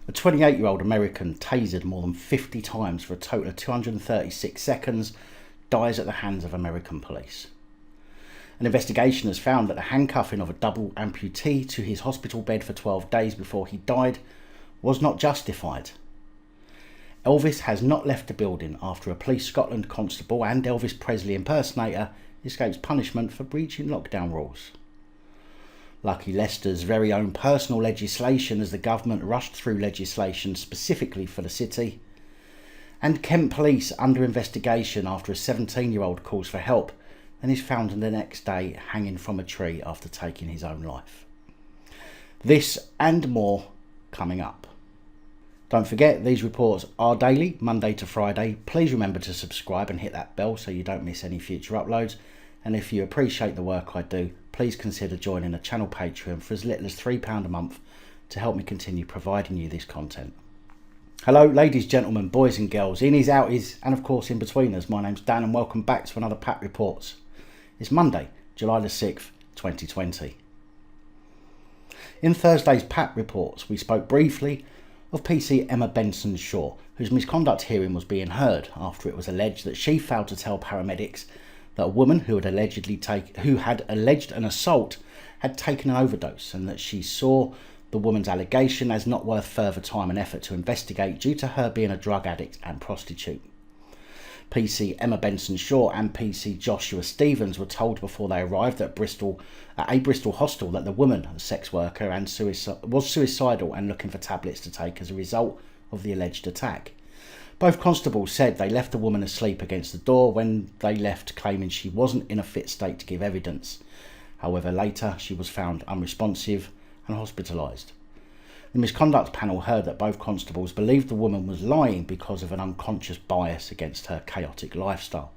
A 28-year-old American tasered more than 50 times for a total of 236 seconds dies at the hands of American police. An investigation has found that the handcuffing of a double amputee to his hospital bed for 12 days before he died was not justified. Elvis has not left the building after a Police Scotland constable and Elvis Presley impersonator escapes punishment for breaching lockdown rules. Lucky Leicester's very own personal legislation as the government rushed through legislation specifically for the city. And Kent Police under investigation after a 17-year-old calls for help and is found the next day hanging from a tree after taking his own life. This and more coming up. Don't forget, these reports are daily, Monday to Friday. Please remember to subscribe and hit that bell so you don't miss any future uploads. And if you appreciate the work I do, please consider joining the channel Patreon for as little as £3 a month to help me continue providing you this content. Hello ladies, gentlemen, boys and girls, innies, outies and of course in betweeners. My name's Dan and welcome back to another PAP Reports. It's Monday, July the 6th, 2020. In Thursday's PAP Reports we spoke briefly of PC Emma Benson-Shaw, whose misconduct hearing was being heard after it was alleged that she failed to tell paramedics that a woman who had alleged an assault had taken an overdose, and that she saw the woman's allegation as not worth further time and effort to investigate due to her being a drug addict and prostitute. PC Emma Benson-Shaw and PC Joshua Stevens were told before they arrived at a Bristol hostel that the woman, a sex worker, was suicidal and looking for tablets to take as a result of the alleged attack. Both constables said they left the woman asleep against the door when they left, claiming she wasn't in a fit state to give evidence. However, later she was found unresponsive and hospitalised. The misconduct panel heard that both constables believed the woman was lying because of an unconscious bias against her chaotic lifestyle.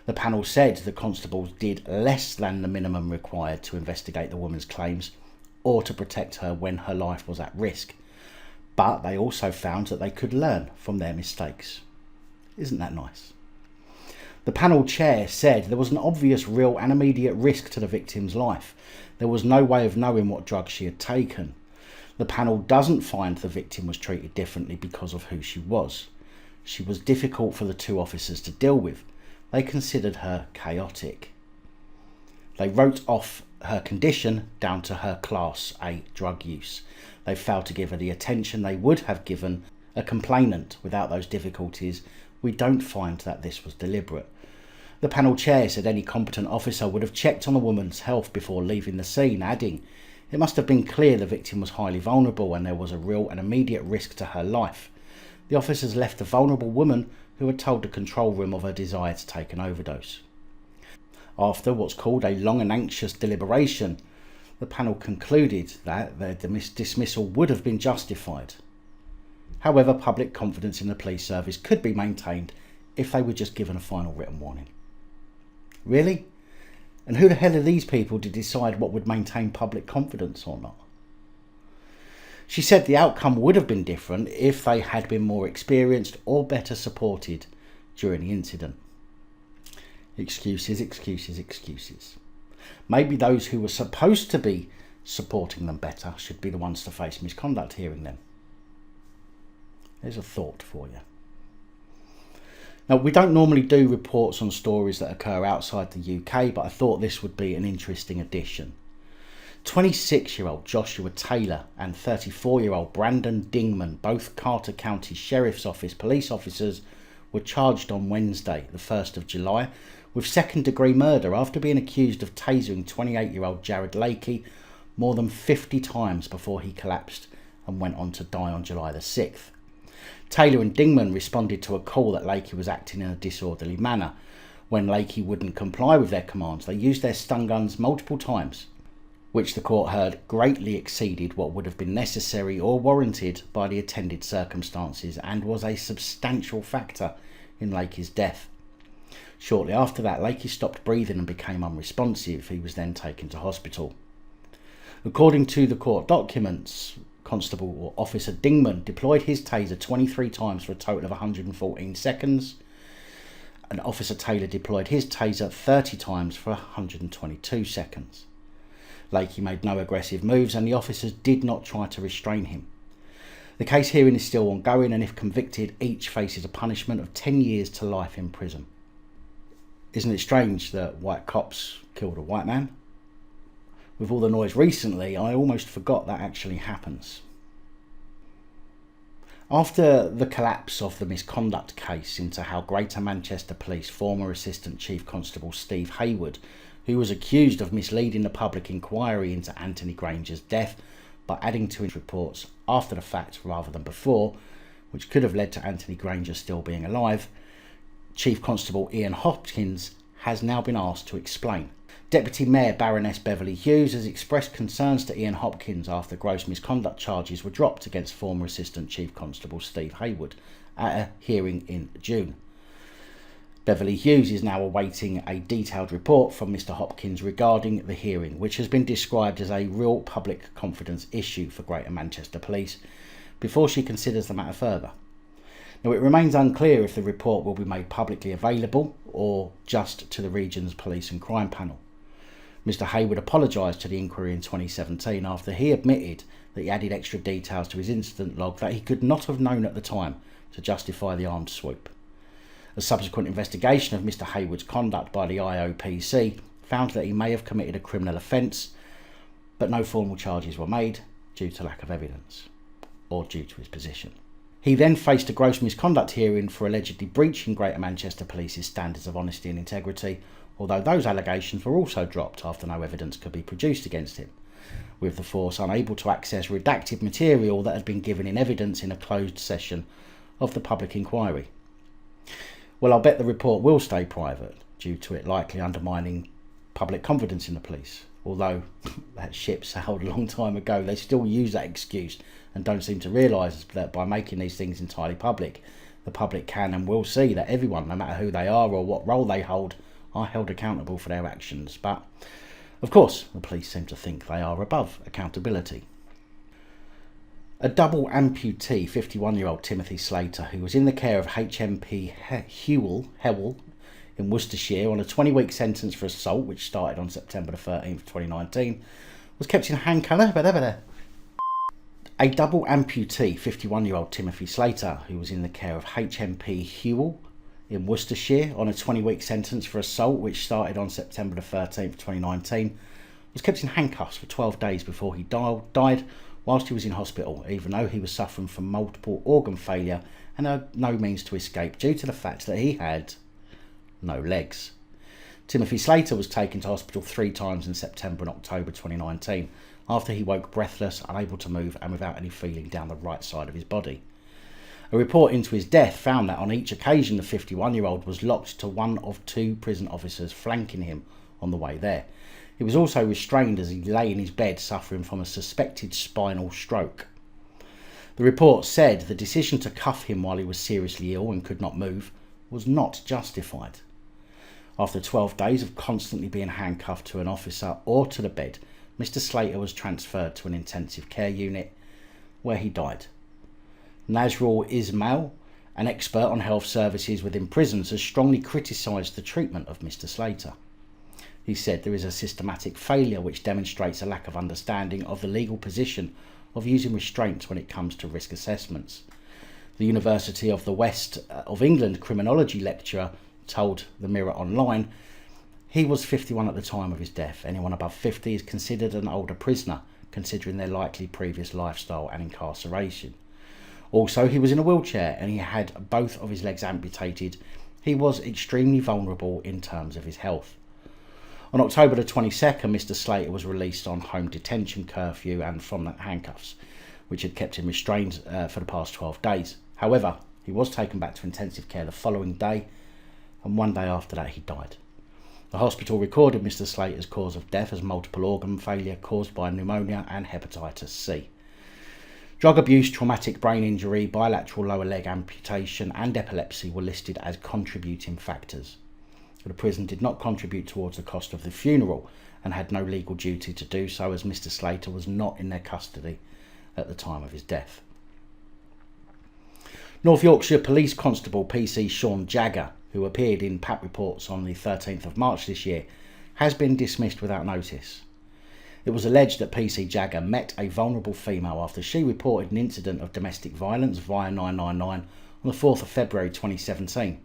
The panel said the constables did less than the minimum required to investigate the woman's claims or to protect her when her life was at risk. But they also found that they could learn from their mistakes. Isn't that nice? The panel chair said there was an obvious, real and immediate risk to the victim's life. There was no way of knowing what drugs she had taken. The panel doesn't find the victim was treated differently because of who she was. She was difficult for the two officers to deal with. They considered her chaotic. They wrote off her condition down to her Class A drug use. They failed to give her the attention they would have given a complainant. Without those difficulties, we don't find that this was deliberate. The panel chair said any competent officer would have checked on the woman's health before leaving the scene, adding, "It must have been clear the victim was highly vulnerable and there was a real and immediate risk to her life. The officers left the vulnerable woman who had told the control room of her desire to take an overdose." After what's called a long and anxious deliberation, the panel concluded that their dismissal would have been justified. However, public confidence in the police service could be maintained if they were just given a final written warning. Really? And who the hell are these people to decide what would maintain public confidence or not? She said the outcome would have been different if they had been more experienced or better supported during the incident. Excuses, excuses, excuses. Maybe those who were supposed to be supporting them better should be the ones to face misconduct hearing then. There's a thought for you. Now, we don't normally do reports on stories that occur outside the UK, but I thought this would be an interesting addition. 26-year-old Joshua Taylor and 34-year-old Brandon Dingman, both Carter County Sheriff's Office police officers, were charged on Wednesday, the 1st of July, with second-degree murder after being accused of tasering 28-year-old Jared Lakey more than 50 times before he collapsed and went on to die on July the 6th. Taylor and Dingman responded to a call that Lakey was acting in a disorderly manner. When Lakey wouldn't comply with their commands, they used their stun guns multiple times, which the court heard greatly exceeded what would have been necessary or warranted by the attended circumstances and was a substantial factor in Lakey's death. Shortly after that, Lakey stopped breathing and became unresponsive. He was then taken to hospital. According to the court documents, Constable or Officer Dingman deployed his taser 23 times for a total of 114 seconds. And Officer Taylor deployed his taser 30 times for 122 seconds. Lakey made no aggressive moves and the officers did not try to restrain him. The case hearing is still ongoing, and if convicted, each faces a punishment of 10 years to life in prison. Isn't it strange that white cops killed a white man? With all the noise recently, I almost forgot that actually happens. After the collapse of the misconduct case into how Greater Manchester Police former Assistant Chief Constable Steve Haywood, who was accused of misleading the public inquiry into Anthony Granger's death by adding to his reports after the fact rather than before, which could have led to Anthony Granger still being alive, Chief Constable Ian Hopkins has now been asked to explain. Deputy Mayor Baroness Beverley Hughes has expressed concerns to Ian Hopkins after gross misconduct charges were dropped against former Assistant Chief Constable Steve Haywood at a hearing in June. Beverley Hughes is now awaiting a detailed report from Mr Hopkins regarding the hearing, which has been described as a real public confidence issue for Greater Manchester Police, before she considers the matter further. Now, it remains unclear if the report will be made publicly available or just to the region's police and crime panel. Mr Haywood apologised to the inquiry in 2017 after he admitted that he added extra details to his incident log that he could not have known at the time to justify the armed swoop. A subsequent investigation of Mr Haywood's conduct by the IOPC found that he may have committed a criminal offence, but no formal charges were made due to lack of evidence or due to his position. He then faced a gross misconduct hearing for allegedly breaching Greater Manchester Police's standards of honesty and integrity, although those allegations were also dropped after no evidence could be produced against him, with the force unable to access redacted material that had been given in evidence in a closed session of the public inquiry. Well, I'll bet the report will stay private, due to it likely undermining public confidence in the police. Although that ship sailed a long time ago, they still use that excuse and don't seem to realise that by making these things entirely public, the public can and will see that everyone, no matter who they are or what role they hold, are held accountable for their actions. But, of course, the police seem to think they are above accountability. A double amputee, 51-year-old Timothy Slater, who was in the care of HMP Hewell in Worcestershire on a 20-week sentence for assault, which started on September the 13th, 2019, was kept in handcuffs. A double amputee, 51-year-old Timothy Slater, who was in the care of HMP Hewell in Worcestershire on a 20-week sentence for assault, which started on September the 13th, 2019, was kept in handcuffs for 12 days before he died whilst he was in hospital, even though he was suffering from multiple organ failure and had no means to escape due to the fact that he had no legs. Timothy Slater was taken to hospital 3 times in September and October 2019 after he woke breathless, unable to move and without any feeling down the right side of his body. A report into his death found that on each occasion the 51-year-old was locked to one of 2 prison officers flanking him on the way there. He was also restrained as he lay in his bed suffering from a suspected spinal stroke. The report said the decision to cuff him while he was seriously ill and could not move was not justified. After 12 days of constantly being handcuffed to an officer or to the bed, Mr Slater was transferred to an intensive care unit where he died. Nazrul Ismail, an expert on health services within prisons, has strongly criticised the treatment of Mr Slater. He said there is a systematic failure which demonstrates a lack of understanding of the legal position of using restraints when it comes to risk assessments. The University of the West of England criminology lecturer told the Mirror Online he was 51 at the time of his death. Anyone above 50 is considered an older prisoner, considering their likely previous lifestyle and incarceration. Also, he was in a wheelchair and he had both of his legs amputated. He was extremely vulnerable in terms of his health. On October the 22nd, Mr Slater was released on home detention curfew and from the handcuffs, which had kept him restrained for the past 12 days. However, he was taken back to intensive care the following day, and 1 day after that he died. The hospital recorded Mr Slater's cause of death as multiple organ failure caused by pneumonia and hepatitis C. Drug abuse, traumatic brain injury, bilateral lower leg amputation and epilepsy were listed as contributing factors. The prison did not contribute towards the cost of the funeral and had no legal duty to do so, as Mr Slater was not in their custody at the time of his death. North Yorkshire Police Constable PC Shawn Jagger, who appeared in PAP Reports on the 13th of March this year, has been dismissed without notice. It was alleged that PC Jagger met a vulnerable female after she reported an incident of domestic violence via 999 on the 4th of February 2017.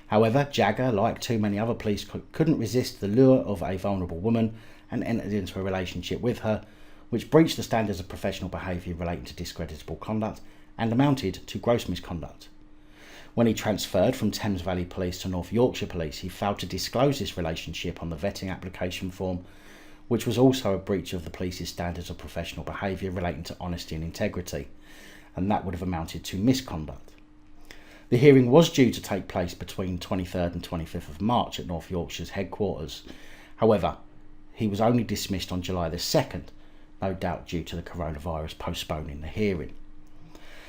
However, Jagger, like too many other police, couldn't resist the lure of a vulnerable woman and entered into a relationship with her, which breached the standards of professional behaviour relating to discreditable conduct and amounted to gross misconduct. When he transferred from Thames Valley Police to North Yorkshire Police, he failed to disclose this relationship on the vetting application form, which was also a breach of the police's standards of professional behaviour relating to honesty and integrity, and that would have amounted to misconduct. The hearing was due to take place between 23rd and 25th of March at North Yorkshire's headquarters. However, he was only dismissed on July the 2nd, no doubt due to the coronavirus postponing the hearing.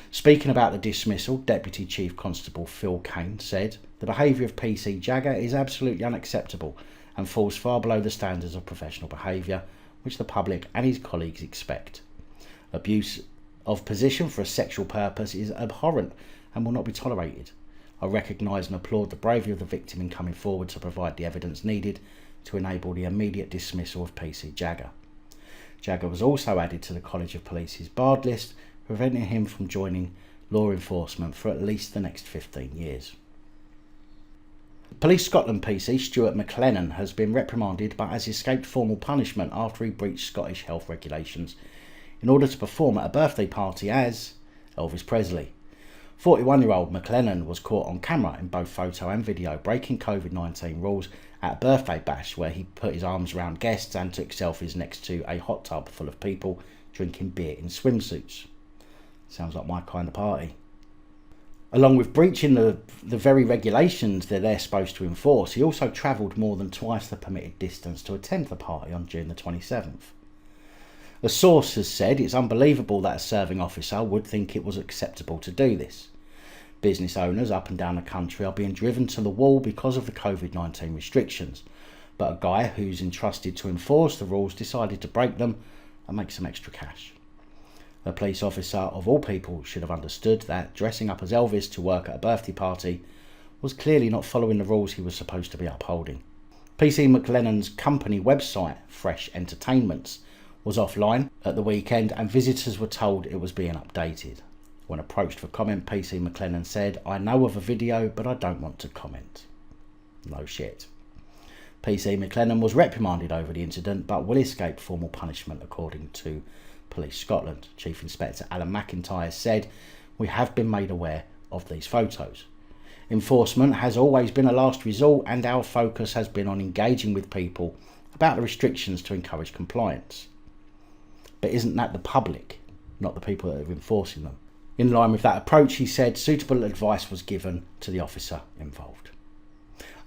Speaking about the dismissal, Deputy Chief Constable Phil Kane said, "The behaviour of PC Jagger is absolutely unacceptable and falls far below the standards of professional behaviour which the public and his colleagues expect. Abuse of position for a sexual purpose is abhorrent and will not be tolerated. I recognise and applaud the bravery of the victim in coming forward to provide the evidence needed to enable the immediate dismissal of PC Jagger." Jagger was also added to the College of Police's barred list, preventing him from joining law enforcement for at least the next 15 years. Police Scotland PC Stewart McLennan has been reprimanded but has escaped formal punishment after he breached Scottish health regulations in order to perform at a birthday party as Elvis Presley. 41-year-old McLennan was caught on camera in both photo and video breaking COVID-19 rules at a birthday bash where he put his arms around guests and took selfies next to a hot tub full of people drinking beer in swimsuits. Sounds like my kind of party. Along with breaching the very regulations that they're supposed to enforce, he also travelled more than twice the permitted distance to attend the party on June the 27th. A source has said it's unbelievable that a serving officer would think it was acceptable to do this. Business owners up and down the country are being driven to the wall because of the COVID-19 restrictions, but a guy who's entrusted to enforce the rules decided to break them and make some extra cash. A police officer of all people should have understood that dressing up as Elvis to work at a birthday party was clearly not following the rules he was supposed to be upholding. PC McLennan's company website, Fresh Entertainments, was offline at the weekend and visitors were told it was being updated. When approached for comment, PC McLennan said, "I know of a video, but I don't want to comment." No shit. PC McLennan was reprimanded over the incident, but will escape formal punishment according to Police Scotland. Chief Inspector Alan McIntyre said, "We have been made aware of these photos. Enforcement has always been a last resort and our focus has been on engaging with people about the restrictions to encourage compliance." But isn't that the public, not the people that are enforcing them? In line with that approach, he said suitable advice was given to the officer involved.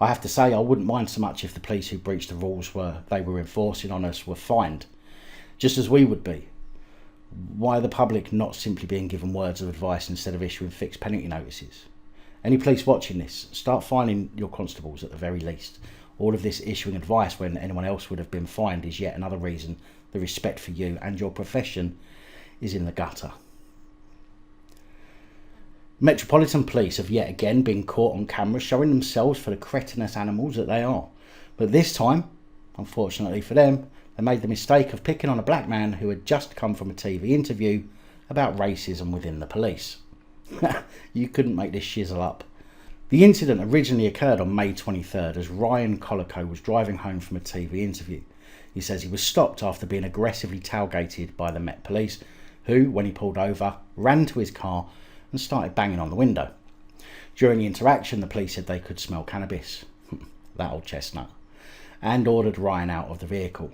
I have to say I wouldn't mind so much if the police who breached the rules they were enforcing on us were fined, just as we would be. Why are the public not simply being given words of advice instead of issuing fixed penalty notices? Any police watching this, start fining your constables at the very least. All of this issuing advice when anyone else would have been fined is yet another reason the respect for you and your profession is in the gutter. Metropolitan Police have yet again been caught on camera showing themselves for the cretinous animals that they are. But this time, unfortunately for them, they made the mistake of picking on a black man who had just come from a TV interview about racism within the police. You couldn't make this shizzle up. The incident originally occurred on May 23rd as Ryan Colico was driving home from a TV interview. He says he was stopped after being aggressively tailgated by the Met Police, who, when he pulled over, ran to his car and started banging on the window. During the interaction, the police said they could smell cannabis, that old chestnut, and ordered Ryan out of the vehicle.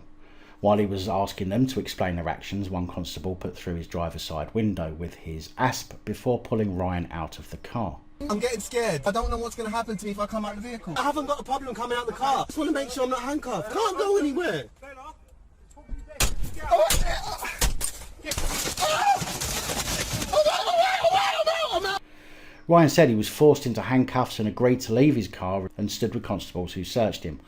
While he was asking them to explain their actions, one constable put through his driver's side window with his asp before pulling Ryan out of the car. I'm getting scared. I don't know what's going to happen to me if I come out of the vehicle. I haven't got a problem coming out the car. I just want to make sure I'm not handcuffed. Can't go anywhere. Ryan said he was forced into handcuffs and agreed to leave his car and stood with constables who searched him,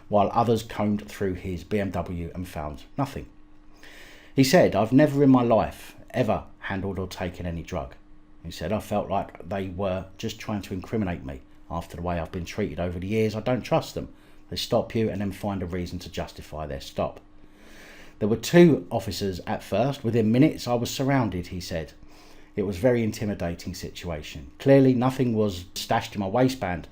while others combed through his BMW and found nothing. He said, "I've never in my life ever handled or taken any drug." He said, "I felt like they were just trying to incriminate me. After the way I've been treated over the years, I don't trust them. They stop you and then find a reason to justify their stop." There were 2 officers at first. Within minutes I was surrounded, he said. It was a very intimidating situation. Clearly nothing was stashed in my waistband.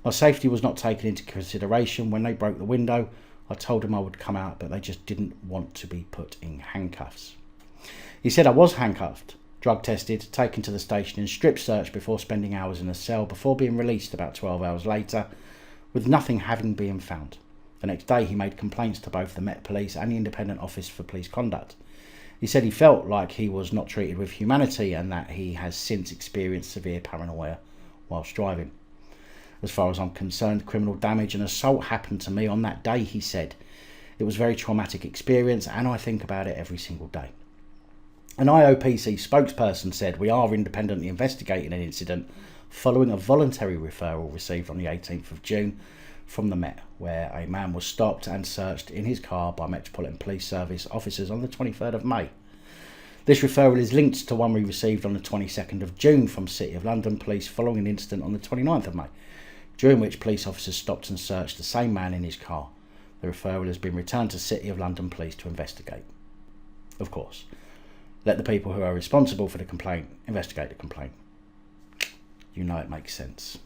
My safety was not taken into consideration. When they broke the window, I told them I would come out, but they just didn't want to be put in handcuffs. He said I was handcuffed, drug tested, taken to the station and strip searched before spending hours in a cell before being released about 12 hours later, with nothing having been found. The next day he made complaints to both the Met Police and the Independent Office for Police Conduct. He said he felt like he was not treated with humanity and that he has since experienced severe paranoia whilst driving. As far as I'm concerned, criminal damage and assault happened to me on that day, he said. It was a very traumatic experience and I think about it every single day. An IOPC spokesperson said, we are independently investigating an incident following a voluntary referral received on the 18th of June from the Met, where a man was stopped and searched in his car by Metropolitan Police Service officers on the 23rd of May. This referral is linked to one we received on the 22nd of June from City of London Police following an incident on the 29th of May, during which police officers stopped and searched the same man in his car. The referral has been returned to City of London Police to investigate. Of course, let the people who are responsible for the complaint investigate the complaint. You know it makes sense.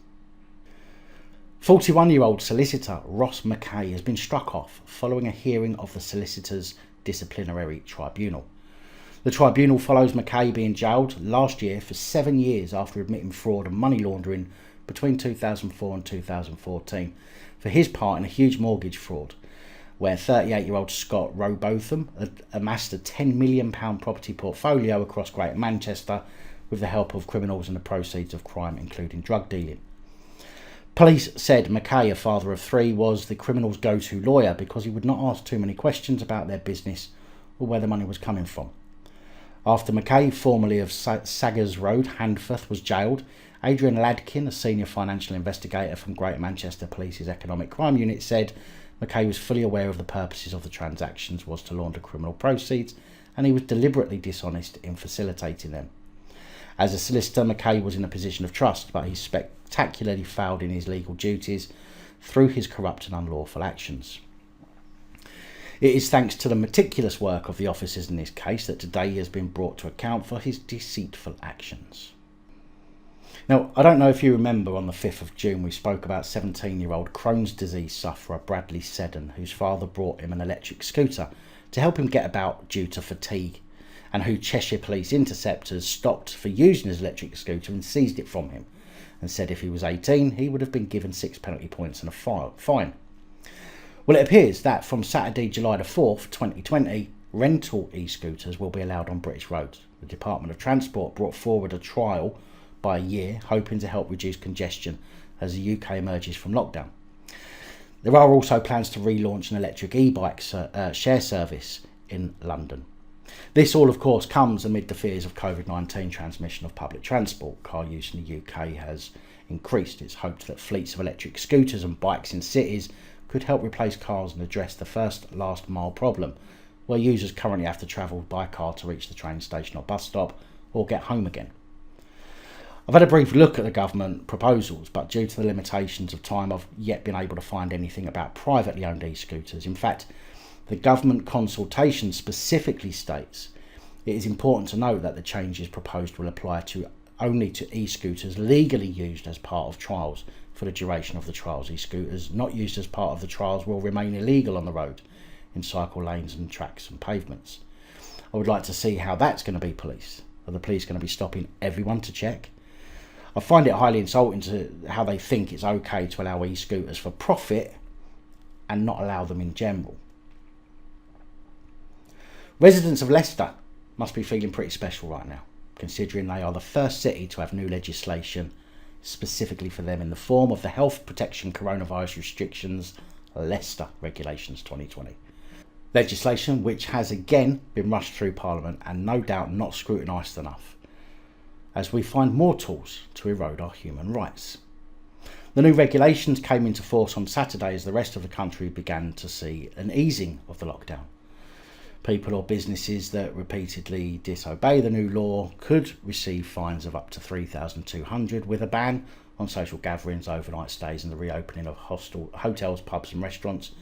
41-year-old solicitor Ross Mackay has been struck off following a hearing of the solicitor's disciplinary tribunal. The tribunal follows Mackay being jailed last year for 7 years after admitting fraud and money laundering between 2004 and 2014 for his part in a huge mortgage fraud, where 38-year-old Scott Rowbotham amassed a £10 million property portfolio across Greater Manchester with the help of criminals and the proceeds of crime, including drug dealing. Police said Mackay, a father of 3, was the criminals' go-to lawyer because he would not ask too many questions about their business or where the money was coming from. After Mackay, formerly of Saggers Road, Handforth, was jailed, Adrian Ladkin, a senior financial investigator from Greater Manchester Police's Economic Crime Unit, said Mackay was fully aware of the purposes of the transactions was to launder criminal proceeds and he was deliberately dishonest in facilitating them. As a solicitor, Mackay was in a position of trust, but he spectacularly failed in his legal duties through his corrupt and unlawful actions. It is thanks to the meticulous work of the officers in this case that today he has been brought to account for his deceitful actions. Now, I don't know if you remember on the 5th of June we spoke about 17-year-old Crohn's disease sufferer Bradley Seddon, whose father brought him an electric scooter to help him get about due to fatigue, and who Cheshire Police interceptors stopped for using his electric scooter and seized it from him, and said if he was 18 he would have been given 6 penalty points and a fine. Well, it appears that from Saturday, July the 4th, 2020, rental e-scooters will be allowed on British roads. The Department of Transport brought forward a trial by a year, hoping to help reduce congestion as the UK emerges from lockdown. There are also plans to relaunch an electric e-bike share service in London. This all, of course, comes amid the fears of COVID-19 transmission of public transport. Car use in the UK has increased. It's hoped that fleets of electric scooters and bikes in cities could help replace cars and address the first last mile problem, where users currently have to travel by car to reach the train station or bus stop or get home again. I've had a brief look at the government proposals, but due to the limitations of time I've yet been able to find anything about privately owned e-scooters. In fact, the government consultation specifically states it is important to note that the changes proposed will apply only to e-scooters legally used as part of trials for the duration of the trials. E-scooters not used as part of the trials will remain illegal on the road, in cycle lanes and tracks and pavements. I would like to see how that's going to be policed. Are the police going to be stopping everyone to check? I find it highly insulting to how they think it's okay to allow e-scooters for profit and not allow them in general. Residents of Leicester must be feeling pretty special right now, considering they are the first city to have new legislation specifically for them in the form of the Health Protection Coronavirus Restrictions Leicester Regulations 2020. Legislation which has again been rushed through Parliament and no doubt not scrutinised enough, as we find more tools to erode our human rights. The new regulations came into force on Saturday as the rest of the country began to see an easing of the lockdown. People or businesses that repeatedly disobey the new law could receive fines of up to $3,200, with a ban on social gatherings, overnight stays and the reopening of hotels, pubs and restaurants,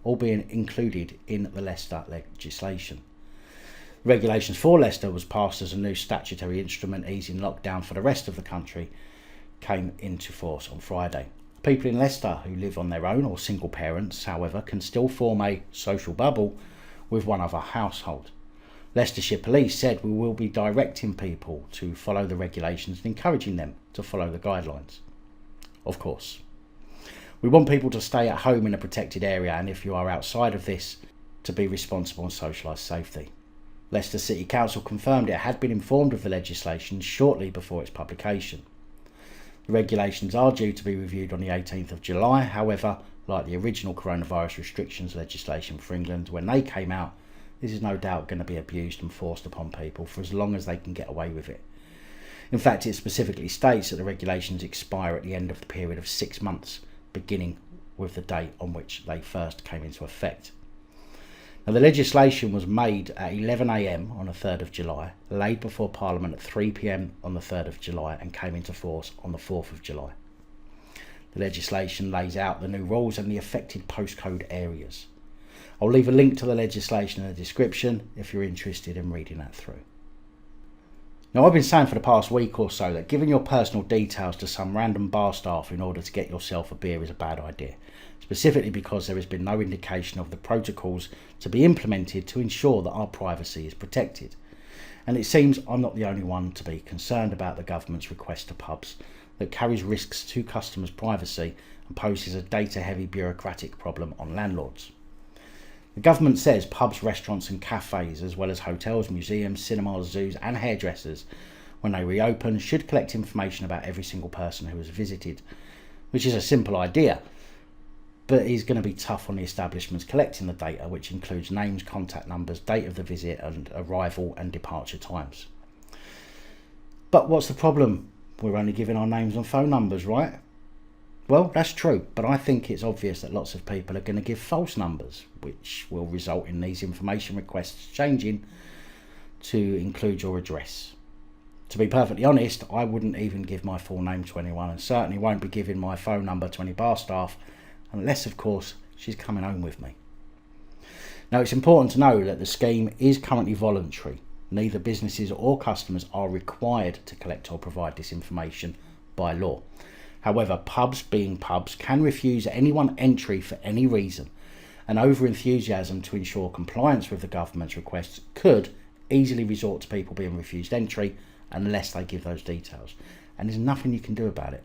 all being included in the Leicester legislation. Regulations for Leicester was passed as a new statutory instrument easing lockdown for the rest of the country came into force on Friday. People in Leicester who live on their own or single parents, however, can still form a social bubble with one other household. Leicestershire Police said we will be directing people to follow the regulations and encouraging them to follow the guidelines. Of course, we want people to stay at home in a protected area, and if you are outside of this, to be responsible and socialise safety. Leicester City Council confirmed it had been informed of the legislation shortly before its publication. The regulations are due to be reviewed on the 18th of July, however, like the original coronavirus restrictions legislation for England when they came out, this is no doubt going to be abused and forced upon people for as long as they can get away with it. In fact, it specifically states that the regulations expire at the end of the period of 6 months, beginning with the date on which they first came into effect. Now, the legislation was made at 11 a.m. on the 3rd of July, laid before Parliament at 3 p.m. on the 3rd of July and came into force on the 4th of July. The legislation lays out the new rules and the affected postcode areas. I'll leave a link to the legislation in the description if you're interested in reading that through. Now, I've been saying for the past week or so that giving your personal details to some random bar staff in order to get yourself a beer is a bad idea, specifically because there has been no indication of the protocols to be implemented to ensure that our privacy is protected. And it seems I'm not the only one to be concerned about the government's request to pubs that carries risks to customers' privacy and poses a data-heavy bureaucratic problem on landlords. The government says pubs, restaurants and cafes, as well as hotels, museums, cinemas, zoos and hairdressers, when they reopen, should collect information about every single person who has visited, which is a simple idea, but is going to be tough on the establishments collecting the data, which includes names, contact numbers, date of the visit and arrival and departure times. But what's the problem? We're only giving our names and phone numbers, right? Well, that's true, but I think it's obvious that lots of people are going to give false numbers, which will result in these information requests changing to include your address. To be perfectly honest, I wouldn't even give my full name to anyone and certainly won't be giving my phone number to any bar staff, unless, of course, she's coming home with me. Now, it's important to know that the scheme is currently voluntary. Neither businesses or customers are required to collect or provide this information by law. However, pubs, being pubs, can refuse anyone entry for any reason, and over-enthusiasm to ensure compliance with the government's requests could easily resort to people being refused entry unless they give those details, and there's nothing you can do about it.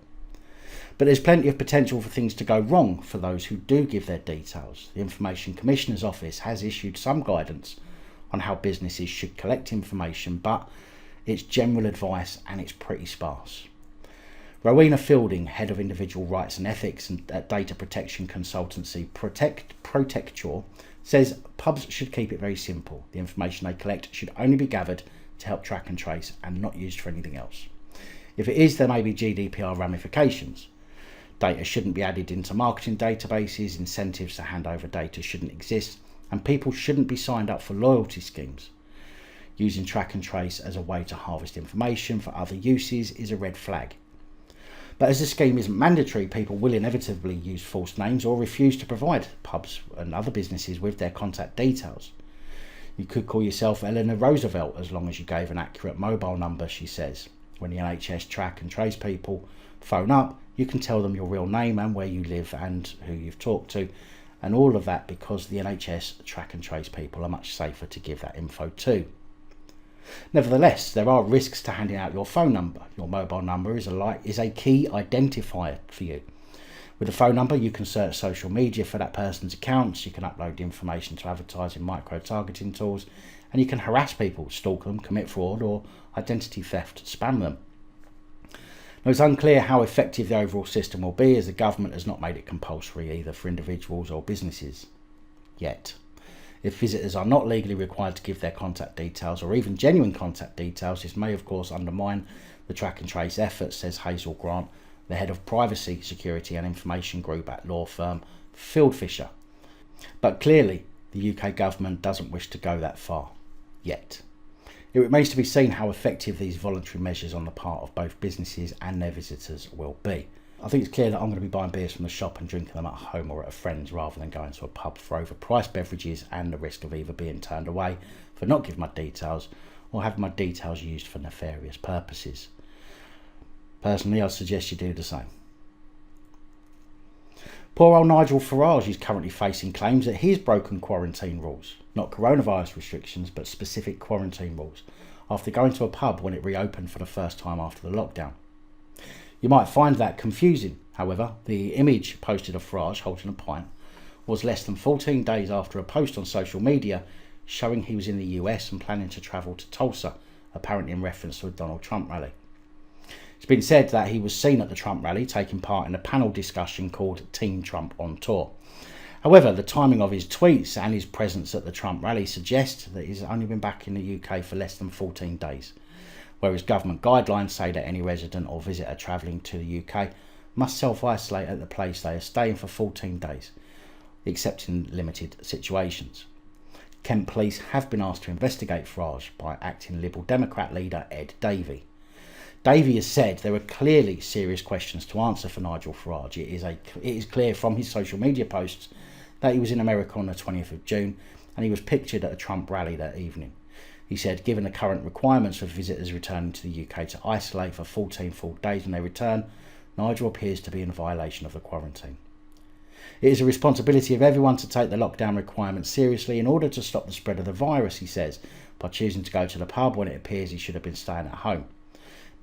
But there's plenty of potential for things to go wrong for those who do give their details. The Information Commissioner's Office has issued some guidance on how businesses should collect information, but it's general advice and it's pretty sparse. Rowena Fielding, Head of Individual Rights and Ethics at data protection consultancy Protecture, says pubs should keep it very simple. The information they collect should only be gathered to help track and trace and not used for anything else. If it is, there may be GDPR ramifications. Data shouldn't be added into marketing databases, incentives to hand over data shouldn't exist, and people shouldn't be signed up for loyalty schemes. Using track and trace as a way to harvest information for other uses is a red flag. But as the scheme isn't mandatory, people will inevitably use false names or refuse to provide pubs and other businesses with their contact details. You could call yourself Eleanor Roosevelt as long as you gave an accurate mobile number, she says. When the NHS track and trace people phone up, you can tell them your real name and where you live and who you've talked to, and all of that because the NHS track and trace people are much safer to give that info to. Nevertheless, there are risks to handing out your phone number. Your mobile number is a key identifier for you. With a phone number, you can search social media for that person's accounts, you can upload information to advertising micro-targeting tools, and you can harass people, stalk them, commit fraud or identity theft, spam them. Now, it's unclear how effective the overall system will be, as the government has not made it compulsory either for individuals or businesses yet. If visitors are not legally required to give their contact details or even genuine contact details, this may of course undermine the track and trace efforts, says Hazel Grant, the head of privacy, security and information group at law firm Fieldfisher. But clearly the UK government doesn't wish to go that far yet. It remains to be seen how effective these voluntary measures on the part of both businesses and their visitors will be. I think it's clear that I'm going to be buying beers from the shop and drinking them at home or at a friend's rather than going to a pub for overpriced beverages and the risk of either being turned away for not giving my details or having my details used for nefarious purposes. Personally, I'd suggest you do the same. Poor old Nigel Farage is currently facing claims that he's broken quarantine rules, not coronavirus restrictions, but specific quarantine rules, after going to a pub when it reopened for the first time after the lockdown. You might find that confusing. However, the image posted of Farage holding a pint was less than 14 days after a post on social media showing he was in the US and planning to travel to Tulsa, apparently in reference to a Donald Trump rally. It's been said that he was seen at the Trump rally taking part in a panel discussion called Team Trump on Tour. However, the timing of his tweets and his presence at the Trump rally suggests that he's only been back in the UK for less than 14 days. Whereas government guidelines say that any resident or visitor travelling to the UK must self-isolate at the place they are staying for 14 days, except in limited situations. Kent Police have been asked to investigate Farage by acting Liberal Democrat leader Ed Davey. Davey has said there are clearly serious questions to answer for Nigel Farage. It is clear from his social media posts that he was in America on the 20th of June and he was pictured at a Trump rally that evening. He said, given the current requirements for visitors returning to the UK to isolate for 14 full days when they return, Nigel appears to be in violation of the quarantine. It is a responsibility of everyone to take the lockdown requirements seriously in order to stop the spread of the virus, he says, by choosing to go to the pub when it appears he should have been staying at home.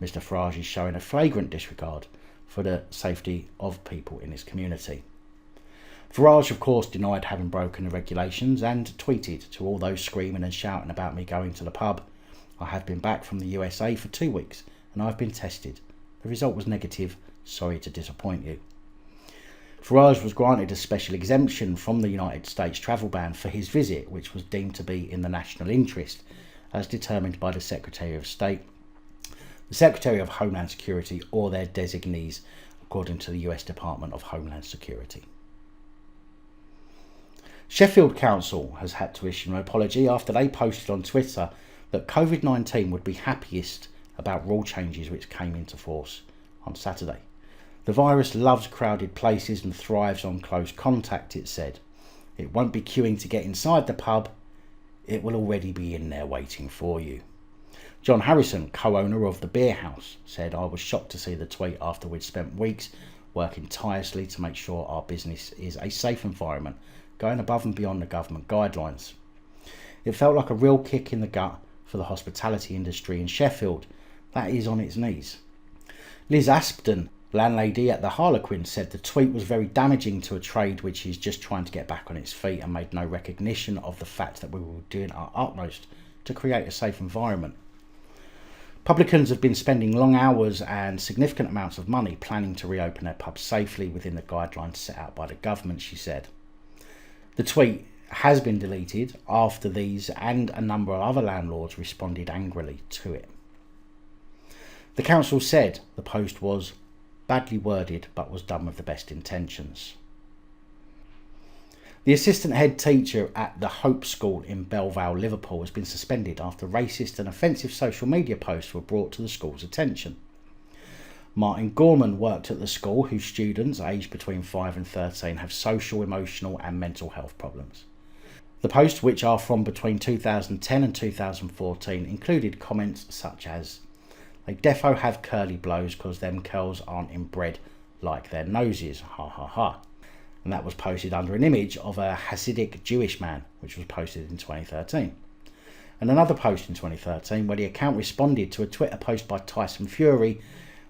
Mr Farage is showing a flagrant disregard for the safety of people in his community. Farage, of course, denied having broken the regulations and tweeted to all those screaming and shouting about me going to the pub, "I have been back from the USA for 2 weeks and I've been tested. The result was negative. Sorry to disappoint you." Farage was granted a special exemption from the United States travel ban for his visit, which was deemed to be in the national interest, as determined by the Secretary of State, the Secretary of Homeland Security, or their designees, according to the US Department of Homeland Security. Sheffield Council has had to issue an apology after they posted on Twitter that COVID-19 would be happiest about rule changes which came into force on Saturday. The virus loves crowded places and thrives on close contact, it said. It won't be queuing to get inside the pub, it will already be in there waiting for you. John Harrison, co-owner of the Beer House, said, "I was shocked to see the tweet after we'd spent weeks working tirelessly to make sure our business is a safe environment, going above and beyond the government guidelines. It felt like a real kick in the gut for the hospitality industry in Sheffield that is on its knees." Liz Aspden, landlady at the Harlequin, said the tweet was very damaging to a trade which is just trying to get back on its feet and made no recognition of the fact that we were doing our utmost to create a safe environment. Publicans have been spending long hours and significant amounts of money planning to reopen their pubs safely within the guidelines set out by the government, she said. The tweet has been deleted after these and a number of other landlords responded angrily to it. The council said the post was badly worded but was done with the best intentions. The assistant head teacher at the Hope School in Belle Vale, Liverpool, has been suspended after racist and offensive social media posts were brought to the school's attention. Martin Gorman worked at the school, whose students, aged between 5 and 13, have social, emotional and mental health problems. The posts, which are from between 2010 and 2014, included comments such as, "They defo have curly blows because them curls aren't inbred like their noses, ha ha ha." And that was posted under an image of a Hasidic Jewish man, which was posted in 2013. And another post in 2013 where the account responded to a Twitter post by Tyson Fury,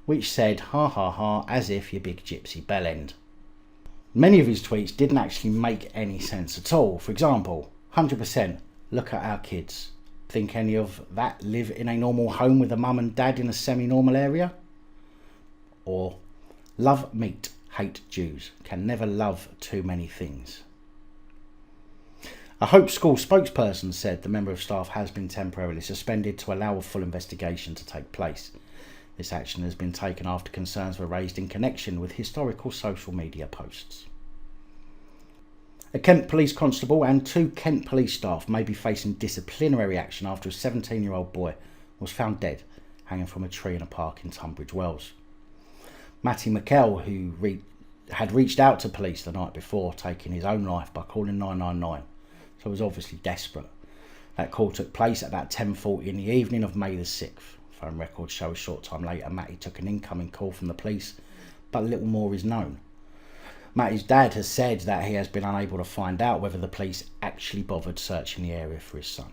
which said, "Ha ha ha, as if you big gypsy bellend." Many of his tweets didn't actually make any sense at all. For example, 100%, look at our kids. Think any of that live in a normal home with a mum and dad in a semi-normal area? Or, love meat, hate Jews, can never love too many things. A Hope School spokesperson said the member of staff has been temporarily suspended to allow a full investigation to take place. This action has been taken after concerns were raised in connection with historical social media posts. A Kent Police Constable and 2 Kent Police staff may be facing disciplinary action after a 17-year-old boy was found dead hanging from a tree in a park in Tunbridge Wells. Matty Mikkel, who had reached out to police the night before taking his own life by calling 999, so was obviously desperate. That call took place at about 10:40 in the evening of May the 6th. Phone records show a short time later Matty took an incoming call from the police, but little more is known. Matty's dad has said that he has been unable to find out whether the police actually bothered searching the area for his son.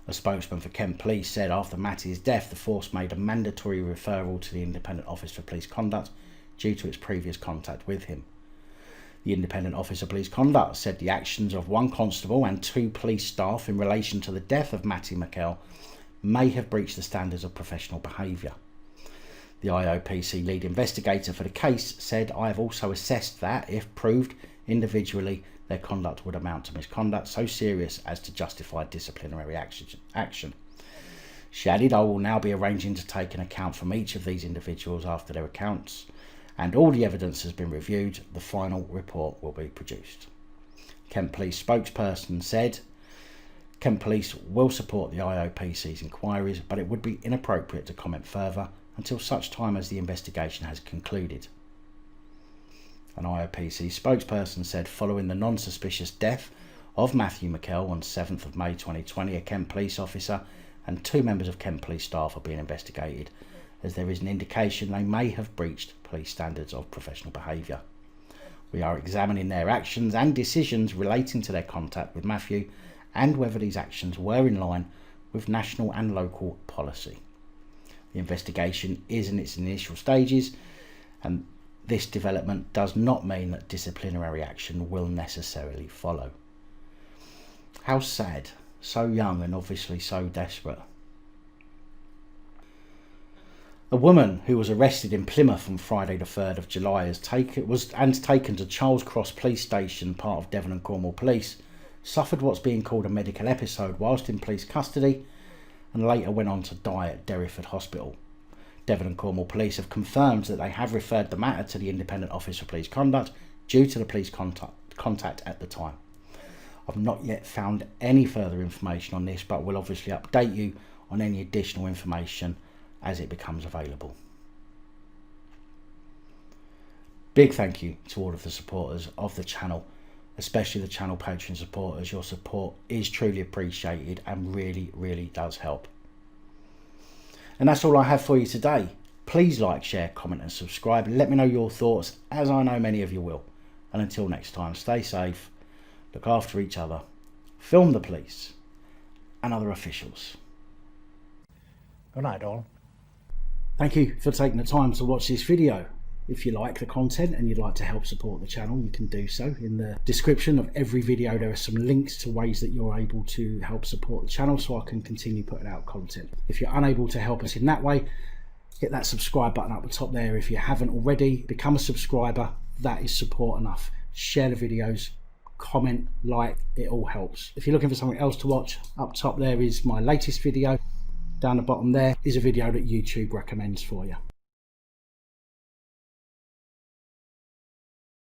A spokesman for Kent Police said after Matty's death, the force made a mandatory referral to the Independent Office for Police Conduct due to its previous contact with him. The Independent Office of Police Conduct said the actions of one constable and 2 police staff in relation to the death of Matty Mikkel may have breached the standards of professional behaviour. The IOPC lead investigator for the case said, "I have also assessed that, if proved individually, their conduct would amount to misconduct so serious as to justify disciplinary action. She added, "I will now be arranging to take an account from each of these individuals after their accounts, and all the evidence has been reviewed. The final report will be produced." Kent Police spokesperson said, "Kent Police will support the IOPC's inquiries, but it would be inappropriate to comment further until such time as the investigation has concluded." An IOPC spokesperson said, following the non-suspicious death of Matthew Mikkel on 7th of May 2020, a Kent Police officer and 2 members of Kent Police staff are being investigated, as there is an indication they may have breached police standards of professional behaviour. "We are examining their actions and decisions relating to their contact with Matthew and whether these actions were in line with national and local policy. The investigation is in its initial stages, and this development does not mean that disciplinary action will necessarily follow." How sad. So young and obviously so desperate. A woman who was arrested in Plymouth on Friday the 3rd of July was taken to Charles Cross Police Station, part of Devon and Cornwall Police, suffered what's being called a medical episode whilst in police custody, and later went on to die at Derriford Hospital. Devon and Cornwall Police have confirmed that they have referred the matter to the Independent Office for Police Conduct due to the police contact at the time. I've not yet found any further information on this, but will obviously update you on any additional information as it becomes available. Big thank you to all of the supporters of the channel, especially the channel Patreon supporters. Your support is truly appreciated and really does help. And that's all I have for you today. Please like, share, comment and subscribe, and let me know your thoughts, as I know many of you will. And until next time, stay safe, look after each other, film the police and other officials. Good night, all. Thank you for taking the time to watch this video. If you like the content and you'd like to help support the channel, you can do so. In the description of every video there are some links to ways that you're able to help support the channel so I can continue putting out content. If you're unable to help us in that way, hit that subscribe button up the top there. If you haven't already, become a subscriber. That is support enough. Share the videos, comment, like, it all helps. If you're looking for something else to watch, up top there is my latest video. Down the bottom there is a video that YouTube recommends for you.